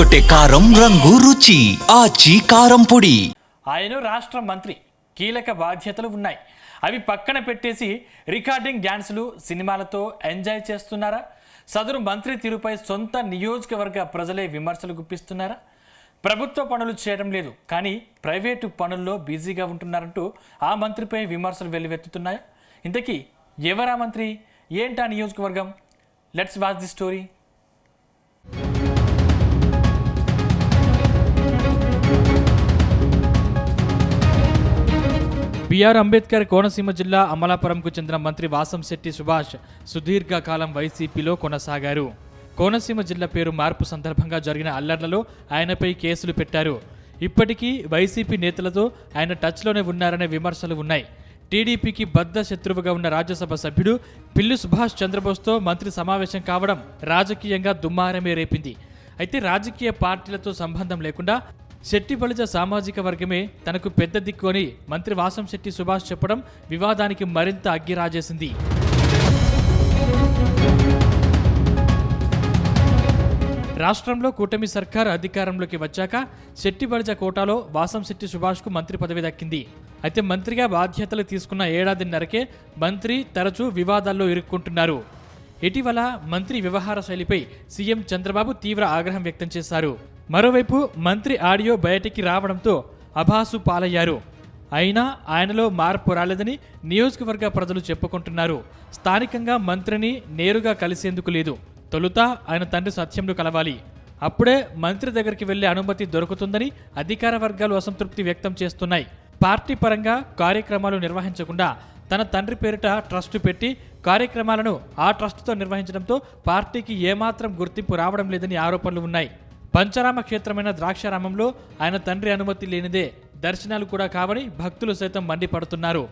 ఎర్రగొట్టే కారం రంగు రుచి ఆచి కారం పొడి. ఆయన రాష్ట్ర మంత్రి, కీలక బాధ్యతలు ఉన్నాయి. అవి పక్కన పెట్టేసి రికార్డింగ్ డ్యాన్సులు, సినిమాలతో ఎంజాయ్ చేస్తున్నారా? సదరు మంత్రి తీరుపై సొంత నియోజకవర్గ ప్రజలే విమర్శలు గుప్పిస్తున్నారా? ప్రభుత్వ పనులు చేయడం లేదు కానీ ప్రైవేటు పనుల్లో బిజీగా ఉంటున్నారంటూ ఆ మంత్రిపై విమర్శలు వెల్లువెత్తుతున్నాయి. ఇంతకీ ఎవరా మంత్రి, ఏంటా నియోజకవర్గం? Let's watch the story. B R Ambedkar Konaseema జిల్లా అమలాపురంకు చెందిన మంత్రి వాసంశెట్టి సుభాష్ సుదీర్ఘకాలం వైసీపీలో కొనసాగారు. కోనసీమ జిల్లా పేరు మార్పు సందర్భంగా జరిగిన అల్లర్లలో ఆయనపై కేసులు పెట్టారు. ఇప్పటికీ వైసీపీ నేతలతో ఆయన టచ్లోనే ఉన్నారనే విమర్శలు ఉన్నాయి. టీడీపీకి బద్ధ శత్రువుగా ఉన్న రాజ్యసభ సభ్యుడు పిల్లి సుభాష్ చంద్రబోస్తో మంత్రి సమావేశం కావడం రాజకీయంగా దుమ్మారమే రేపింది. అయితే రాజకీయ పార్టీలతో సంబంధం లేకుండా శెట్టి బలిజ సామాజిక వర్గమే తనకు పెద్ద దిక్కు అని మంత్రి వాసంశెట్టి సుభాష్ చెప్పడం వివాదానికి మరింత అగ్గిరాజేసింది. రాష్ట్రంలో కూటమి సర్కార్ అధికారంలోకి వచ్చాక శెట్టి బలిజ కోటాలో వాసంశెట్టి సుభాష్కు మంత్రి పదవి దక్కింది. అయితే మంత్రిగా బాధ్యతలు తీసుకున్న ఏడాదిన్నరకే మంత్రి తరచూ వివాదాల్లో ఇరుక్కుంటున్నారు. ఇటీవల మంత్రి వ్యవహార శైలిపై సీఎం చంద్రబాబు తీవ్ర ఆగ్రహం వ్యక్తం చేశారు. మరోవైపు మంత్రి ఆడియో బయటికి రావడంతో అభాసు పాలయ్యారు. అయినా ఆయనలో మార్పు రాలేదని నియోజకవర్గ ప్రజలు చెప్పుకుంటున్నారు. స్థానికంగా మంత్రిని నేరుగా కలిసేందుకు లేదు. తొలుత ఆయన తండ్రి సత్యంను కలవాలి. అప్పుడే మంత్రి దగ్గరికి వెళ్లే అనుమతి దొరుకుతుందని అధికార వర్గాలు అసంతృప్తి వ్యక్తం చేస్తున్నాయి. పార్టీ పరంగా కార్యక్రమాలు నిర్వహించకుండా తన తండ్రి పేరిట ట్రస్టు పెట్టి కార్యక్రమాలను ఆ ట్రస్టుతో నిర్వహించడంతో పార్టీకి ఏమాత్రం గుర్తింపు రావడం లేదని ఆరోపణలు ఉన్నాయి. పంచరామ క్షేత్రమైన ద్రాక్షారామంలో ఆయన తండ్రి అనుమతి లేనిదే దర్శనాలు కూడా కావని భక్తులు సైతం మండిపడుతున్నారు.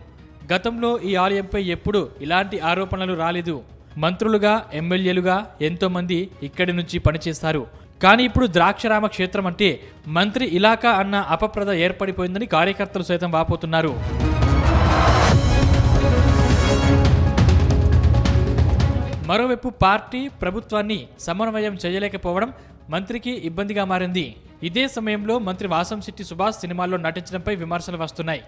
గతంలో ఈ ఆలయంపై ఎప్పుడూ ఇలాంటి ఆరోపణలు రాలేదు. మంత్రులుగా, ఎమ్మెల్యేలుగా ఎంతో మంది ఇక్కడి నుంచి పనిచేస్తారు. కానీ ఇప్పుడు ద్రాక్షారామ క్షేత్రం అంటే మంత్రి ఇలాకా అన్న అపప్రద ఏర్పడిపోయిందని కార్యకర్తలు సైతం వాపోతున్నారు. మరోవైపు పార్టీ ప్రభుత్వాన్ని సమన్వయం చేయలేకపోవడం మంత్రికి ఇబ్బందిగా మారింది. ఇదే సమయంలో మంత్రి వాసంశెట్టి సుభాష్ సినిమాల్లో నటించడంపై విమర్శలు వస్తున్నాయి.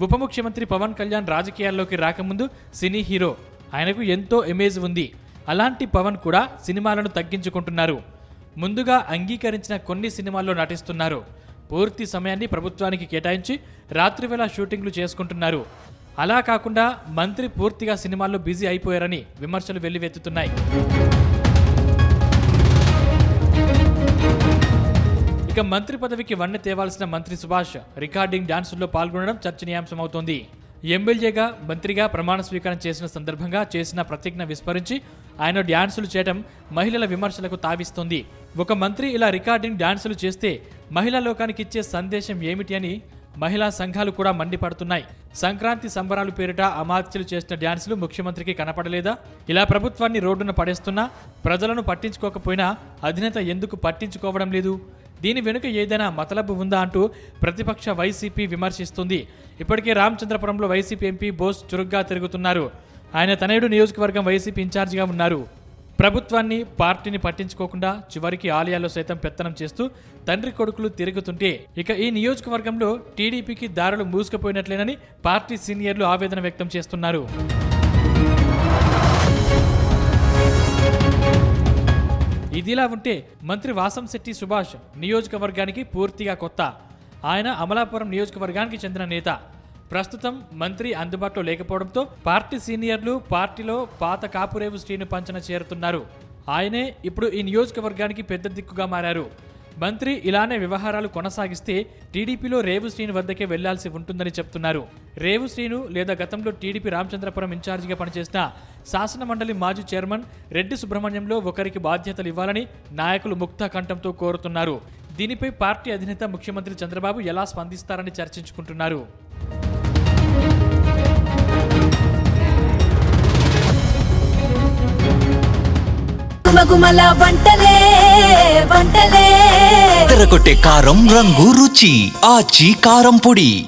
ఉప ముఖ్యమంత్రి పవన్ కళ్యాణ్ రాజకీయాల్లోకి రాకముందు సినీ హీరో, ఆయనకు ఎంతో ఇమేజ్ ఉంది. అలాంటి పవన్ కూడా సినిమాలను తగ్గించుకుంటున్నారు. ముందుగా అంగీకరించిన కొన్ని సినిమాల్లో నటిస్తున్నారు. పూర్తి సమయాన్ని ప్రభుత్వానికి కేటాయించి రాత్రివేళ షూటింగ్లు చేసుకుంటున్నారు. అలా కాకుండా మంత్రి పూర్తిగా సినిమాల్లో బిజీ అయిపోయారని విమర్శలు వెల్లువెత్తుతున్నాయి. ఇక మంత్రి పదవికి వన్నె తేవాల్సిన మంత్రి సుభాష్ రికార్డింగ్ డాన్సుల్లో పాల్గొనడం చర్చనీయాంశమవుతోంది. ఎమ్మెల్యేగా, మంత్రిగా ప్రమాణ స్వీకారం చేసిన సందర్భంగా చేసిన ప్రతిజ్ఞ విస్మరించి ఆయన డ్యాన్సులు చేయడం మహిళల విమర్శలకు తావిస్తోంది. ఒక మంత్రి ఇలా రికార్డింగ్ డాన్సులు చేస్తే మహిళా లోకానికి ఇచ్చే సందేశం ఏమిటి అని మహిళా సంఘాలు కూడా మండిపడుతున్నాయి. సంక్రాంతి సంబరాలు పేరిట అమాత్యులు చేసిన డ్యాన్సులు ముఖ్యమంత్రికి కనపడలేదా? ఇలా ప్రభుత్వాన్ని రోడ్డున పడేస్తున్నా, ప్రజలను పట్టించుకోకపోయినా అధినేత ఎందుకు పట్టించుకోవడం లేదు? దీని వెనుక ఏదైనా మతలబు ఉందా అంటూ ప్రతిపక్ష వైసీపీ విమర్శిస్తుంది. ఇప్పటికే రామచంద్రపురంలో వైసీపీ ఎంపీ బోస్ చురుగ్గా తిరుగుతున్నారు. ఆయన తనయుడు నియోజకవర్గం వైసీపీ ఇన్ఛార్జిగా ఉన్నారు. ప్రభుత్వాన్ని, పార్టీని పట్టించుకోకుండా చివరికి ఆలయాల్లో సైతం పెత్తనం చేస్తూ తండ్రి కొడుకులు తిరుగుతుంటే ఇక ఈ నియోజకవర్గంలో టీడీపీకి దారులు మూసుకుపోయినట్లేనని పార్టీ సీనియర్లు ఆవేదన వ్యక్తం చేస్తున్నారు. ఇదిలా ఉంటే మంత్రి వాసంశెట్టి సుభాష్ నియోజకవర్గానికి పూర్తిగా కొత్త. ఆయన అమలాపురం నియోజకవర్గానికి చెందిన నేత. ప్రస్తుతం మంత్రి అందుబాటులో లేకపోవడంతో పార్టీ సీనియర్లు పార్టీలో పాత కాపురేవు శ్రీను పంచన చేరుతున్నారు. ఆయనే ఇప్పుడు ఈ నియోజకవర్గానికి పెద్ద దిక్కుగా మారారు. మంత్రి ఇలానే వ్యవహారాలు కొనసాగిస్తే టీడీపీలో రేవు శ్రీను వద్దకే వెళ్లాల్సి ఉంటుందని చెప్తున్నారు. రేవు శ్రీను లేదా గతంలో టీడీపీ రామచంద్రపురం ఇన్ఛార్జిగా పనిచేసిన శాసన మండలి మాజీ చైర్మన్ రెడ్డి సుబ్రహ్మణ్యంలో ఒకరికి బాధ్యతలు ఇవ్వాలని నాయకులు ముక్త కంఠంతో కోరుతున్నారు. దీనిపై పార్టీ అధినేత ముఖ్యమంత్రి చంద్రబాబు ఎలా స్పందిస్తారని చర్చించుకుంటున్నారు. ఎర్రగొట్టే కారం రంగు రుచి ఆచి కారం పొడి.